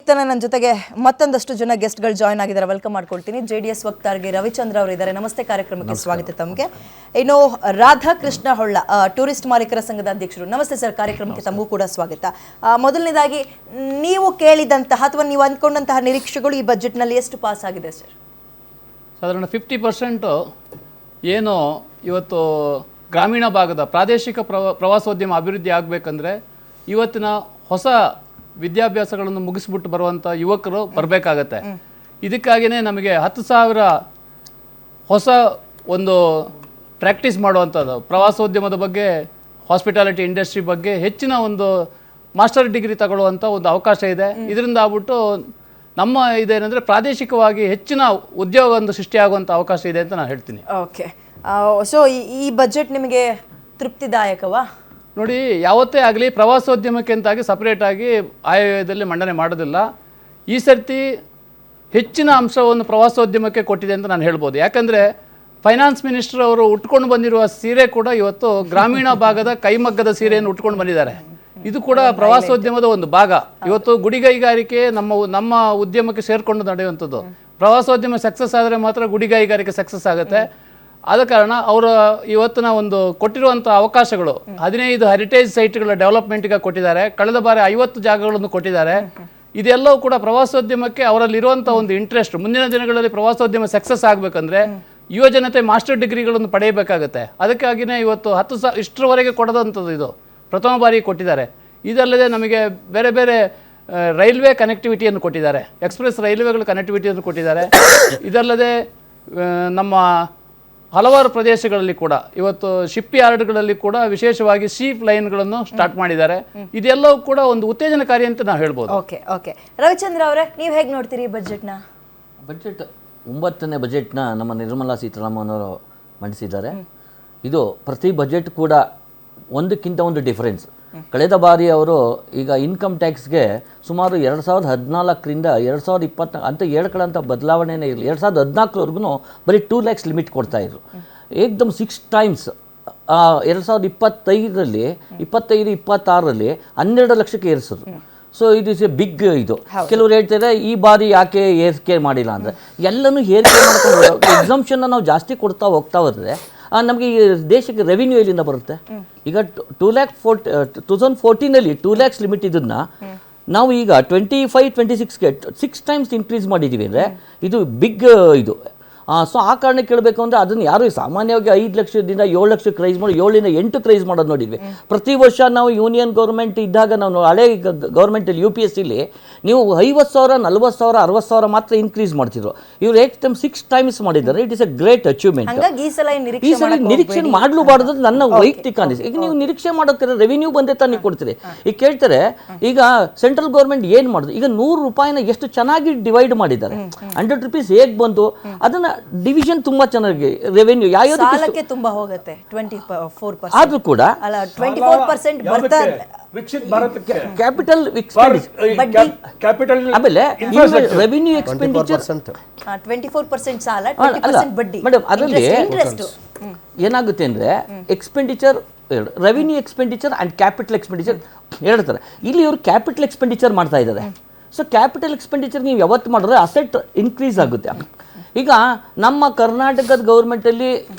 ತಾನೇ ನನ್ನ ಜೊತೆಗೆ ಮತ್ತೊಂದಷ್ಟು ಜನ ಗೆಸ್ಟ್ಗಳು ಜಾಯ್ನ್ ಆಗಿದ್ದಾರೆ. ವೆಲ್ಕಮ್ ಮಾಡ್ಕೊಳ್ತೀನಿ. JDS ವಕ್ತಾರಗೆ ರವಿಚಂದ್ರ ಅವರು ಇದ್ದಾರೆ. ನಮಸ್ತೆ, ಕಾರ್ಯಕ್ರಮಕ್ಕೆ ಸ್ವಾಗತ ತಮಗೆ. ಇನ್ನು ರಾಧಾಕೃಷ್ಣ ಹೊಳ್ಳ, ಟೂರಿಸ್ಟ್ ಮಾಲೀಕರ ಸಂಘದ ಅಧ್ಯಕ್ಷರು. ನಮಸ್ತೆ ಸರ್, ಕಾರ್ಯಕ್ರಮಕ್ಕೆ ತಮಗೂ ಕೂಡ ಸ್ವಾಗತ. ಮೊದಲನೇದಾಗಿ ನೀವು ಕೇಳಿದಂತಹ ಅಥವಾ ನೀವು ಅಂದ್ಕೊಂಡಂತಹ ನಿರೀಕ್ಷೆಗಳು ಈ ಬಜೆಟ್ನಲ್ಲಿ ಎಷ್ಟು ಪಾಸ್ ಆಗಿದೆ ಸರ್? ಸಾಧಾರಣ 50% ಏನು ಇವತ್ತು ಗ್ರಾಮೀಣ ಭಾಗದ ಪ್ರಾದೇಶಿಕ ಪ್ರವಾಸೋದ್ಯಮ ಅಭಿವೃದ್ಧಿ ಆಗಬೇಕಂದ್ರೆ ಇವತ್ತಿನ ಹೊಸ ವಿದ್ಯಾಭ್ಯಾಸಗಳನ್ನು ಮುಗಿಸ್ಬಿಟ್ಟು ಬರುವಂಥ ಯುವಕರು ಬರಬೇಕಾಗತ್ತೆ. ಇದಕ್ಕಾಗಿಯೇ ನಮಗೆ 10,000 ಹೊಸ ಒಂದು ಪ್ರಾಕ್ಟೀಸ್ ಮಾಡುವಂಥದ್ದು ಪ್ರವಾಸೋದ್ಯಮದ ಬಗ್ಗೆ, ಹಾಸ್ಪಿಟಾಲಿಟಿ ಇಂಡಸ್ಟ್ರಿ ಬಗ್ಗೆ ಹೆಚ್ಚಿನ ಒಂದು ಮಾಸ್ಟರ್ ಡಿಗ್ರಿ ತಗೊಳ್ಳುವಂಥ ಒಂದು ಅವಕಾಶ ಇದೆ. ಇದರಿಂದ ಆಗ್ಬಿಟ್ಟು ನಮ್ಮ ಇದೇನೆಂದರೆ ಪ್ರಾದೇಶಿಕವಾಗಿ ಹೆಚ್ಚಿನ ಉದ್ಯೋಗ ಒಂದು ಸೃಷ್ಟಿಯಾಗುವಂಥ ಅವಕಾಶ ಇದೆ ಅಂತ ನಾನು ಹೇಳ್ತೀನಿ. ಓಕೆ, ಸೊ ಈ ಬಜೆಟ್ ನಿಮಗೆ ತೃಪ್ತಿದಾಯಕವಾ? ನೋಡಿ, ಯಾವತ್ತೇ ಆಗಲಿ ಪ್ರವಾಸೋದ್ಯಮಕ್ಕೆ ಅಂತಾಗಿ ಸಪ್ರೇಟಾಗಿ ಆಯವ್ಯಯದಲ್ಲಿ ಮಂಡನೆ ಮಾಡೋದಿಲ್ಲ. ಈ ಸರ್ತಿ ಹೆಚ್ಚಿನ ಅಂಶವನ್ನು ಪ್ರವಾಸೋದ್ಯಮಕ್ಕೆ ಕೊಟ್ಟಿದೆ ಅಂತ ನಾನು ಹೇಳ್ಬೋದು. ಯಾಕಂದರೆ ಫೈನಾನ್ಸ್ ಮಿನಿಸ್ಟರ್ ಅವರು ಉಟ್ಕೊಂಡು ಬಂದಿರುವ ಸೀರೆ ಕೂಡ ಇವತ್ತು ಗ್ರಾಮೀಣ ಭಾಗದ ಕೈಮಗ್ಗದ ಸೀರೆಯನ್ನು ಉಟ್ಕೊಂಡು ಬಂದಿದ್ದಾರೆ. ಇದು ಕೂಡ ಪ್ರವಾಸೋದ್ಯಮದ ಒಂದು ಭಾಗ. ಇವತ್ತು ಗುಡಿಗೈಗಾರಿಕೆ ನಮ್ಮ ಉದ್ಯಮಕ್ಕೆ ಸೇರಿಕೊಂಡು ನಡೆಯುವಂಥದ್ದು. ಪ್ರವಾಸೋದ್ಯಮ ಸಕ್ಸಸ್ ಆದರೆ ಮಾತ್ರ ಗುಡಿಗೈಗಾರಿಕೆ ಸಕ್ಸಸ್ ಆಗುತ್ತೆ. ಆದ ಕಾರಣ ಅವರು ಇವತ್ತಿನ ಒಂದು ಕೊಟ್ಟಿರುವಂಥ ಅವಕಾಶಗಳು 15 ಹೆರಿಟೇಜ್ ಸೈಟ್ಗಳ ಡೆವಲಪ್ಮೆಂಟ್ಗೆ ಕೊಟ್ಟಿದ್ದಾರೆ. ಕಳೆದ ಬಾರಿ 50 ಜಾಗಗಳನ್ನು ಕೊಟ್ಟಿದ್ದಾರೆ. ಇದೆಲ್ಲವೂ ಕೂಡ ಪ್ರವಾಸೋದ್ಯಮಕ್ಕೆ ಅವರಲ್ಲಿರುವಂಥ ಒಂದು ಇಂಟ್ರೆಸ್ಟ್. ಮುಂದಿನ ದಿನಗಳಲ್ಲಿ ಪ್ರವಾಸೋದ್ಯಮ ಸಕ್ಸಸ್ ಆಗಬೇಕಂದ್ರೆ ಯುವಜನತೆ ಮಾಸ್ಟರ್ ಡಿಗ್ರಿಗಳನ್ನು ಪಡೆಯಬೇಕಾಗುತ್ತೆ. ಅದಕ್ಕಾಗಿಯೇ ಇವತ್ತು 10,000 ಇಷ್ಟರವರೆಗೆ ಕೊಡದಂಥದ್ದು ಇದು ಪ್ರಥಮ ಬಾರಿ ಕೊಟ್ಟಿದ್ದಾರೆ. ಇದಲ್ಲದೆ ನಮಗೆ ಬೇರೆ ಬೇರೆ ರೈಲ್ವೆ ಕನೆಕ್ಟಿವಿಟಿಯನ್ನು ಕೊಟ್ಟಿದ್ದಾರೆ. ಎಕ್ಸ್ಪ್ರೆಸ್ ರೈಲ್ವೆಗಳ ಕನೆಕ್ಟಿವಿಟಿಯನ್ನು ಕೊಟ್ಟಿದ್ದಾರೆ. ಇದಲ್ಲದೆ ನಮ್ಮ ಹಲವಾರು ಪ್ರದೇಶಗಳಲ್ಲಿ ಕೂಡ ಇವತ್ತು ಶಿಪ್ ಯಾರ್ಡ್ಗಳಲ್ಲಿ ಕೂಡ ವಿಶೇಷವಾಗಿ ಸೀಪ್ ಲೈನ್ಗಳನ್ನು ಸ್ಟಾರ್ಟ್ ಮಾಡಿದ್ದಾರೆ. ಇದೆಲ್ಲವೂ ಕೂಡ ಒಂದು ಉತ್ತೇಜನಕಾರಿ ಅಂತ ನಾವು ಹೇಳ್ಬೋದು. ಓಕೆ ರವಿಚಂದ್ರ ಅವರೇ, ನೀವು ಹೇಗೆ ನೋಡ್ತೀರಿ ಈ ಬಜೆಟ್ನ? ಬಜೆಟ್ 9ನೇ ಬಜೆಟ್ನ ನಮ್ಮ ನಿರ್ಮಲಾ ಸೀತಾರಾಮನ್ ಅವರು ಮಂಡಿಸಿದ್ದಾರೆ. ಇದು ಪ್ರತಿ ಬಜೆಟ್ ಕೂಡ ಒಂದಕ್ಕಿಂತ ಒಂದು ಡಿಫರೆನ್ಸ್. ಕಳೆದ ಬಾರಿ ಅವರು ಈಗ ಇನ್ಕಮ್ ಟ್ಯಾಕ್ಸ್ಗೆ ಸುಮಾರು 2014ರಿಂದ 2020 ಅಂತ ಹೇಳ್ಕೊಳ್ಳೋಂಥ ಬದಲಾವಣೆನೇ ಇರಲಿ. 2014ವರೆಗೂ ಬರೀ 2 lakhs ಲಿಮಿಟ್ ಕೊಡ್ತಾಯಿದ್ರು. ಏಕ್ದಮ್ 6 times 2025ರಲ್ಲಿ 25-26ರಲ್ಲಿ 12 ಲಕ್ಷಕ್ಕೆ ಏರಿಸಿದ್ರು. So it is a big ಇದು. ಕೆಲವರು ಹೇಳ್ತಾರೆ ಈ ಬಾರಿ ಯಾಕೆ ಏರಿಕೆ ಮಾಡಿಲ್ಲ ಅಂದರೆ, ಎಲ್ಲನೂ ಏರಿಕೆ ಮಾಡ್ಕೊಂಡು ಎಕ್ಸಾಮ್ಷನ್ನ ನಾವು ಜಾಸ್ತಿ ಕೊಡ್ತಾ ಹೋಗ್ತಾ ಹೋದರೆ ನಮಗೆ ಈ ದೇಶಕ್ಕೆ ರೆವಿನ್ಯೂ ಎಲ್ಲಿಂದ ಬರುತ್ತೆ? ಈಗ 2014ನಲ್ಲಿ 2 lakhs ಲಿಮಿಟ್ ಇದನ್ನು ನಾವು ಈಗ 25-26ಗೆ 6 times ಇನ್ಕ್ರೀಸ್ ಮಾಡಿದ್ದೀವಿ ಅಂದರೆ ಇದು ಬಿಗ್ ಇದು. ಸೊ ಆ ಕಾರಣಕ್ಕೆ ಕೇಳಬೇಕು ಅಂದರೆ ಅದನ್ನು ಯಾರು ಸಾಮಾನ್ಯವಾಗಿ 5 ಲಕ್ಷದಿಂದ 7 ಲಕ್ಷಕ್ಕೆ ರೈಸ್ ಮಾಡಿ 7ರಿಂದ 8ಕ್ಕೆ ರೈಸ್ ಮಾಡೋದು ನೋಡಿದ್ವಿ. ಪ್ರತಿ ವರ್ಷ ನಾವು ಯೂನಿಯನ್ ಗೌರ್ಮೆಂಟ್ ಇದ್ದಾಗ ನಾವು ಹಳೆ ಗೌರ್ಮೆಂಟಲ್ಲಿ UPSCಲಿ ನೀವು 50,000, 40,000, 60,000 ಮಾತ್ರ ಇನ್ಕ್ರೀಸ್ ಮಾಡ್ತಿದ್ರು. ಇವರು 6 times ಮಾಡಿದ್ದಾರೆ. It is A great achievement. ಈ ಸಲ ನಿರೀಕ್ಷೆ ಮಾಡಲೂಬಾರ್ದು ನನ್ನ ವೈಯಕ್ತಿಕ ಅನಿಸಿಕೆ. ಈಗ ನೀವು ನಿರೀಕ್ಷೆ ಮಾಡೋಕೆ ರೆವಿನ್ಯೂ ಬಂದೇ ತಾನೇ ಕೊಡ್ತೀರಿ. ಈಗ ಕೇಳ್ತಾರೆ, ಈಗ ಸೆಂಟ್ರಲ್ ಗೌರ್ಮೆಂಟ್ ಏನು ಮಾಡಿದ್ರು, ಈಗ 100 ರೂಪಾಯಿನ ಎಷ್ಟು ಚೆನ್ನಾಗಿ ಡಿವೈಡ್ ಮಾಡಿದ್ದಾರೆ. 100 rupees ಹೇಗೆ ಬಂತು ಅದನ್ನ ಡಿವಿಷನ್ ತುಂಬಾ ಚೆನ್ನಾಗಿ ರೆವೆನ್ಯೂ ಸಾಲಕ್ಕೆ ತುಂಬಾ ಹೋಗುತ್ತೆ. 24% ಆದ್ರೂ ಕೂಡ ಅಲ್ಲ 24% ಬರ್ತಾರೆ ವಿಕಸಿತ ಭಾರತಕ್ಕೆ ಕ್ಯಾಪಿಟಲ್ ಆಮೇಲೆ ರೆವಿನ್ಯೂ ಎಕ್ಸ್ಪೆಂಡಿಚರ್ 24% ಸಾಲ, 20% ಬಡ್ಡಿ. ಮೇಡಮ್ ಅದರಲ್ಲಿ ಏನಾಗುತ್ತೆ ಅಂದ್ರೆ expenditure revenue expenditure and capital expenditure ಹೇಳ್ತಾರೆ. ಇಲ್ಲಿ ಇವರು ಕ್ಯಾಪಿಟಲ್ ಎಕ್ಸ್ಪೆಂಡಿಚರ್ ಮಾಡ್ತಾ ಇದ್ದಾರೆ. ಸೊ ಕ್ಯಾಪಿಟಲ್ ಎಕ್ಸ್ಪೆಂಡಿಚರ್ ನೀವು ಯಾವತ್ತು ಮಾಡಿದ್ರೆ ಅಸೆಟ್ ಇನ್ಕ್ರೀಸ್ ಆಗುತ್ತೆ. ಈಗ ನಮ್ಮ ಕರ್ನಾಟಕದ ಗೌರ್ಮೆಂಟಲ್ಲಿ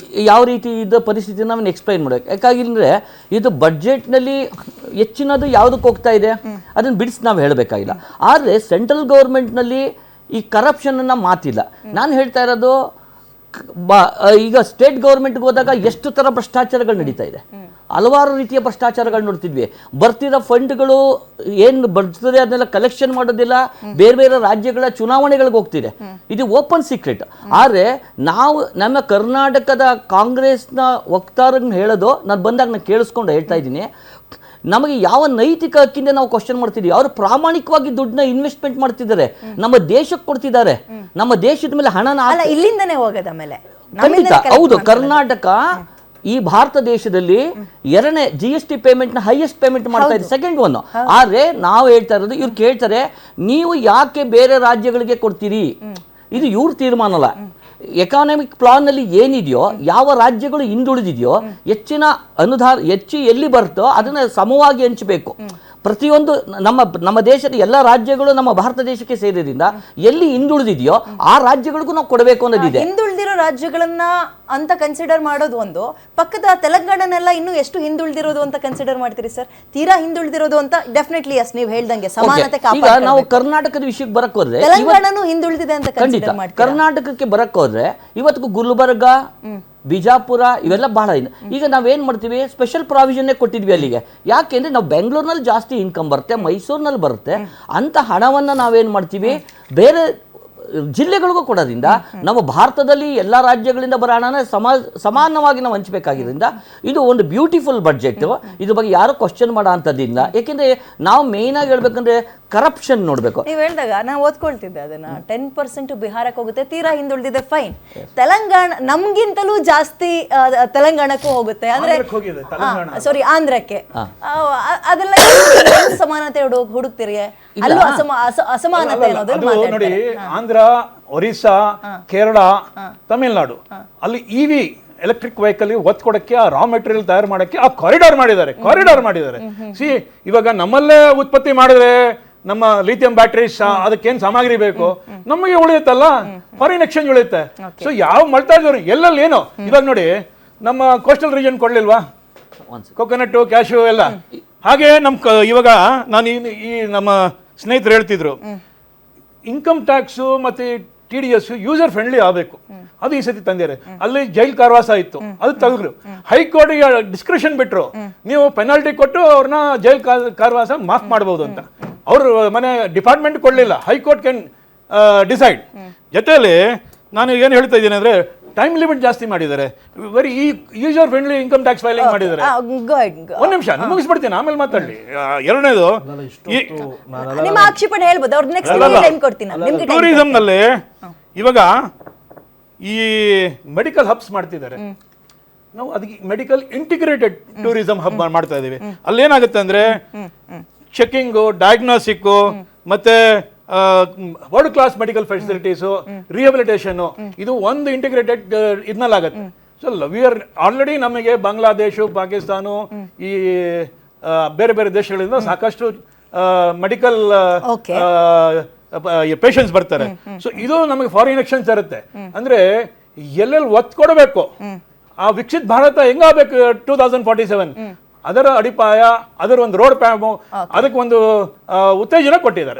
ಯಾವ ರೀತಿ ಇದ್ದ ಪರಿಸ್ಥಿತಿ ನಾವು ಎಕ್ಸ್ಪ್ಲೈನ್ ಮಾಡಬೇಕು. ಯಾಕಾಗಿದ್ರೆ ಇದು ಬಡ್ಜೆಟ್ನಲ್ಲಿ ಹೆಚ್ಚಿನದು ಯಾವುದಕ್ಕೆ ಹೋಗ್ತಾ ಇದೆ ಅದನ್ನು ಬಿಡಿಸಿ ನಾವು ಹೇಳಬೇಕಾಗಿಲ್ಲ. ಆದರೆ ಸೆಂಟ್ರಲ್ ಗೌರ್ಮೆಂಟ್ನಲ್ಲಿ ಈ ಕರಪ್ಷನ್ನ ಮಾತಿಲ್ಲ. ನಾನು ಹೇಳ್ತಾ ಇರೋದು ಈಗ ಸ್ಟೇಟ್ ಗೌರ್ಮೆಂಟ್ಗೆ ಹೋದಾಗ ಎಷ್ಟು ಥರ ಭ್ರಷ್ಟಾಚಾರಗಳು ನಡೀತಾ ಇದೆ. ಹಲವಾರು ರೀತಿಯ ಭ್ರಷ್ಟಾಚಾರಗಳು ನೋಡ್ತಿದ್ವಿ. ಬರ್ತಿರೋ ಫಂಡ್ಗಳು ಏನು ಬರ್ತದೆ ಅದನ್ನೆಲ್ಲ ಕಲೆಕ್ಷನ್ ಮಾಡೋದಿಲ್ಲ, ಬೇರೆ ಬೇರೆ ರಾಜ್ಯಗಳ ಚುನಾವಣೆಗಳಿಗೆ ಹೋಗ್ತಿದೆ. ಇದು ಓಪನ್ ಸೀಕ್ರೆಟ್. ಆದರೆ ನಾವು ನಮ್ಮ ಕರ್ನಾಟಕದ ಕಾಂಗ್ರೆಸ್ನ ವಕ್ತಾರನ್ನ ಹೇಳೋದು ನಾನು ಬಂದಾಗ ನಾನು ಕೇಳಿಸ್ಕೊಂಡು ಹೇಳ್ತಾ ಇದ್ದೀನಿ, ನಮಗೆ ಯಾವ ನೈತಿಕ ಹಕ್ಕಿಂದ ನಾವು ಕ್ವಶನ್ ಮಾಡ್ತಿದ್ದೀವಿ. ಅವರು ಪ್ರಾಮಾಣಿಕವಾಗಿ ದುಡ್ಡನ್ನ ಇನ್ವೆಸ್ಟ್ಮೆಂಟ್ ಮಾಡ್ತಿದ್ದಾರೆ, ನಮ್ಮ ದೇಶಕ್ಕೆ ಕೊಡ್ತಿದ್ದಾರೆ. ನಮ್ಮ ದೇಶದ ಮೇಲೆ ಹಣನ ಇಲ್ಲಿಂದನೇ ಹೋಗೋದ ಮೇಲೆ ಖಂಡಿತ ಹೌದು. ಕರ್ನಾಟಕ ಈ ಭಾರತ ದೇಶದಲ್ಲಿ 2ನೇ GST ಪೇಮೆಂಟ್ನ ಹೈಯೆಸ್ಟ್ ಪೇಮೆಂಟ್ ಮಾಡ್ತಾ ಇದೆ, ಸೆಕೆಂಡ್ ಒನ್. ಆದರೆ ನಾವು ಹೇಳ್ತಾ ಇರೋದು, ಇವ್ರು ಕೇಳ್ತಾರೆ ನೀವು ಯಾಕೆ ಬೇರೆ ರಾಜ್ಯಗಳಿಗೆ ಕೊಡ್ತೀರಿ, ಇದು ಇವ್ರ ತೀರ್ಮಾನ ಅಲ್ಲ. ಎಕಾನಮಿಕ್ ಪ್ಲಾನ್ನಲ್ಲಿ ಏನಿದೆಯೋ, ಯಾವ ರಾಜ್ಯಗಳು ಹಿಂದುಳಿದಿದೆಯೋ ಹೆಚ್ಚಿನ ಅನುದಾನ ಹೆಚ್ಚು ಎಲ್ಲಿ ಬರ್ತೋ ಅದನ್ನು ಸಮವಾಗಿ ಹಂಚಬೇಕು. ಪ್ರತಿಯೊಂದು ನಮ್ಮ ದೇಶದ ಎಲ್ಲ ರಾಜ್ಯಗಳು ನಮ್ಮ ಭಾರತ ದೇಶಕ್ಕೆ ಸೇರಿದ್ರಿಂದ ಎಲ್ಲಿ ಹಿಂದುಳಿದಿದೆಯೋ ಆ ರಾಜ್ಯಗಳಿಗೂ ನಾವು ಕೊಡಬೇಕು ಅನ್ನೋದಿದೆ. ಹಿಂದುಳಿದಿರೋ ರಾಜ್ಯಗಳನ್ನ ಅಂತ ಕನ್ಸಿಡರ್ ಮಾಡೋದು ಒಂದು, ಪಕ್ಕದ ತೆಲಂಗಾಣನೆಲ್ಲ ಇನ್ನೂ ಎಷ್ಟು ಹಿಂದುಳಿದಿರೋದು ಅಂತ ಕನ್ಸಿಡರ್ ಮಾಡ್ತೀರಿ ಸರ್? ತೀರಾ ಹಿಂದುಳಿದಿರೋದು ಅಂತ ಡೆಫಿನೆಟ್ಲಿ ಎಸ್, ನೀವು ಹೇಳ್ದಂಗೆ ಸಮಾನತೆ ಈಗ ನಾವು ಕರ್ನಾಟಕದ ವಿಷಯಕ್ಕೆ ಬರಕ್ ಹೋದ್ರೆ ತೆಲಂಗಾಣನು ಹಿಂದುಳಿದಿದೆ ಅಂತ ಖಂಡಿತ ಕನ್ಸಿಡರ್ ಮಾಡ್ತೀವಿ. ಕರ್ನಾಟಕಕ್ಕೆ ಬರಕ್ ಹೋದ್ರೆ ಇವತ್ತು ಗುಲ್ಬರ್ಗ, ಬಿಜಾಪುರ ಇವೆಲ್ಲ ಬಹಳ ಈಗ ನಾವೇನ್ ಮಾಡ್ತೀವಿ, ಸ್ಪೆಷಲ್ ಪ್ರಾವಿಷನ್ನೇ ಕೊಟ್ಟಿದ್ವಿ ಅಲ್ಲಿಗೆ. ಯಾಕೆಂದ್ರೆ ನಾವು ಬೆಂಗಳೂರಿನಲ್ಲಿ ಜಾಸ್ತಿ ಇನ್ಕಮ್ ಬರುತ್ತೆ, ಮೈಸೂರಿನಲ್ಲಿ ಬರುತ್ತೆ, ಅಂತ ಹಣವನ್ನ ನಾವೇನ್ ಮಾಡ್ತೀವಿ ಬೇರೆ ಜಿಲ್ಲೆಗಳಿಗೂ ಕೊಡೋದ್ರಿಂದ ನಮ್ಮ ಭಾರತದಲ್ಲಿ ಎಲ್ಲ ರಾಜ್ಯಗಳಿಂದ ಬರೋ ಹಣನ ಸಮಾನವಾಗಿ ನಾವು ಹಂಚಬೇಕಾಗಿದ್ದರಿಂದ ಇದು ಒಂದು ಬ್ಯೂಟಿಫುಲ್ ಬಡ್ಜೆಟ್. ಇದ್ರ ಬಗ್ಗೆ ಯಾರು ಕ್ವಶನ್ ಮಾಡೋ ಅಂಥದ್ದಿಲ್ಲ. ಯಾಕೆಂದ್ರೆ ನಾವು ಮೇಯ್ನ್ ಆಗಿ ಹೇಳ್ಬೇಕಂದ್ರೆ ಕರಪ್ಷನ್ ನೋಡ್ಬೇಕು. ನೀವು ಹೇಳಿದಾಗ ನಾನು ಓದ್ಕೊಳ್ತಿದ್ದೆ ಅದನ್ನ, 10% ಬಿಹಾರಕ್ಕೆ ಹೋಗುತ್ತೆ, ತೀರಾ ಹಿಂದುಳಿದಿದೆ, ಫೈನ್. ತೆಲಂಗಾಣ ನಮ್ಗಿಂತಲೂ ಜಾಸ್ತಿ ತೆಲಂಗಾಣಕ್ಕೂ ಹೋಗುತ್ತೆ, ಅಂದ್ರೆ ಸಾರಿ ಆಂಧ್ರಕ್ಕೆ. ಅದೆಲ್ಲ ಸಮಾನತೆ ಹುಡುಕ್ತಿರಿ, ಅಲ್ಲೂ ಅಸಮಾನತೆ ಅನ್ನೋದು ನೋಡಿ. ಆಂಧ್ರ, ಒರಿಸ್ಸಾ, ಕೇರಳ, ತಮಿಳುನಾಡು ಅಲ್ಲಿ ಇವಿ ಎಲೆಕ್ಟ್ರಿಕ್ ವೆಹಿಕಲ್ ಒತ್ತು ಕೊಡಕ್ಕೆ, ಆ ರಾ ಮೆಟೀರಿಯಲ್ ತಯಾರು ಮಾಡಕ್ಕೆ ಆ ಕಾರಿಡಾರ್ ಮಾಡಿದ್ದಾರೆ. ಸಿ ಇವಾಗ ನಮ್ಮಲ್ಲೇ ಉತ್ಪತ್ತಿ ಮಾಡಿದ್ರೆ ನಮ್ಮ ಲಿಥಿಯಂ ಬ್ಯಾಟ್ರೀಸ್ ಅದಕ್ಕೇನ್ ಸಾಮಗ್ರಿ ಬೇಕು, ನಮಗೆ ಉಳಿಯುತ್ತಲ್ಲ, ಫಾರಿನ್ ಎಕ್ಸ್ಚೇಂಜ್ ಉಳಿಯುತ್ತೆ. ಸೊ ಯಾವ ಮಾಡ್ತಾ ಇದ್ರು ಎಲ್ಲೆಲ್ಲಿ ಏನೋ. ಇವಾಗ ನೋಡಿ ನಮ್ಮ ಕೋಸ್ಟಲ್ ರೀಜನ್ ಕೊಡ್ಲಿಲ್ವಾ ಕೊಕೊನಟ್, ಕ್ಯಾಶು ಎಲ್ಲ. ಹಾಗೆ ಇವಾಗ ನಾನು ಈ ನಮ್ಮ ಸ್ನೇಹಿತರು ಹೇಳ್ತಿದ್ರು, ಇನ್ಕಮ್ ಟ್ಯಾಕ್ಸು ಮತ್ತೆ TDS ಯೂಸರ್ ಫ್ರೆಂಡ್ಲಿ ಆಗಬೇಕು, ಅದು ಈ ಸತಿ ತಂದಿದ್ದಾರೆ. ಅಲ್ಲಿ ಜೈಲ್ ಕಾರ್ವಾಸ ಇತ್ತು, ಅದು ತೆಗೆದ್ರು. ಹೈಕೋರ್ಟ್ಗೆ ಡಿಸ್ಕ್ರಿಷನ್ ಬಿಟ್ರು, ನೀವು ಪೆನಾಲ್ಟಿ ಕೊಟ್ಟು ಅವ್ರನ್ನ ಜೈಲ್ ಕಾರ್ವಾಸ ಮಾಫ್ ಮಾಡಬಹುದು ಅಂತ. ಅವರು ಮನೆ ಡಿಪಾರ್ಟ್ಮೆಂಟ್ ಕೊಡಲಿಲ್ಲ, ಹೈಕೋರ್ಟ್ ಕ್ಯಾನ್ ಡಿಸೈಡ್. ಜೊತೆಯಲ್ಲಿ ನಾನು ಏನು ಹೇಳ್ತಾ ಇದ್ದೀನಿ ಅಂದ್ರೆ, ಟೈಮ್ ಲಿಮಿಟ್ ಜಾಸ್ತಿ ಮಾಡಿದ್ದಾರೆ, very user friendly income tax filing ಮಾಡಿದ್ದಾರೆ. ಒಂದ್ ನಿಮಿಷ ಮುಗಿಸ್ಬಿಡ್ತೀನಿ, ಆಮೇಲೆ ಮಾತಾಡಲಿ. ಎರಡನೇದು ನಿಮ್ಮ ಆಕ್ಷೇಪಣೆ ಹೇಳ್ಬೋದು, ಅವ್ರ ನೆಕ್ಸ್ಟ್ ಟೈಮ್ ಕೊಡ್ತೀನಿ. ಟೂರಿಸಂ ನಲ್ಲಿ ಇವಾಗ ಈ ಮೆಡಿಕಲ್ ಹಬ್ಸ್ ಮಾಡ್ತಿದ್ದಾರೆ, ನಾವು ಅದಕ್ಕೆ ಮೆಡಿಕಲ್ ಇಂಟಿಗ್ರೇಟೆಡ್ ಟೂರಿಸಂ ಹಬ್ ಮಾಡ್ತಾ ಇದೀವಿ. ಅಲ್ಲಿ ಏನಾಗುತ್ತೆ ಅಂದ್ರೆ ಚೆಕಿಂಗು, ಡಯಾಗ್ನೋಸ್ಟಿಕ್, ಮತ್ತೆ world class medical facilities, rehabilitation, ಇದು ಒಂದು ಇಂಟಿಗ್ರೇಟೆಡ್ ಇದನ್ನಲ್ಲಾಗತ್ತೆ. ಸೊ ವಿ ಆರ್ ಆಲ್ರೆಡಿ ನಮಗೆ ಬಾಂಗ್ಲಾದೇಶ, ಪಾಕಿಸ್ತಾನ, ಈ ಬೇರೆ ಬೇರೆ ದೇಶಗಳಿಂದ ಸಾಕಷ್ಟು ಮೆಡಿಕಲ್ ಪೇಷಂಟ್ಸ್ ಬರ್ತಾರೆ. ಸೊ ಇದು ನಮಗೆ ಫಾರಿನ್ ಎಕ್ಸ್ಚೇಂಜ್ ತರುತ್ತೆ. ಅಂದ್ರೆ ಎಲ್ಲೆಲ್ಲಿ ಒತ್ತು ಕೊಡಬೇಕು, ಆ ವಿಕಸಿತ ಭಾರತ ಹೆಂಗಾಗಬೇಕು 2047 ಅದರ ಅಡಿಪಾಯ, ಅದರ ಒಂದು ರೋಡ್ ಮ್ಯಾಪ್, ಅದಕ್ಕೆ ಒಂದು ಉತ್ತೇಜನ ಕೊಟ್ಟಿದ್ದಾರೆ.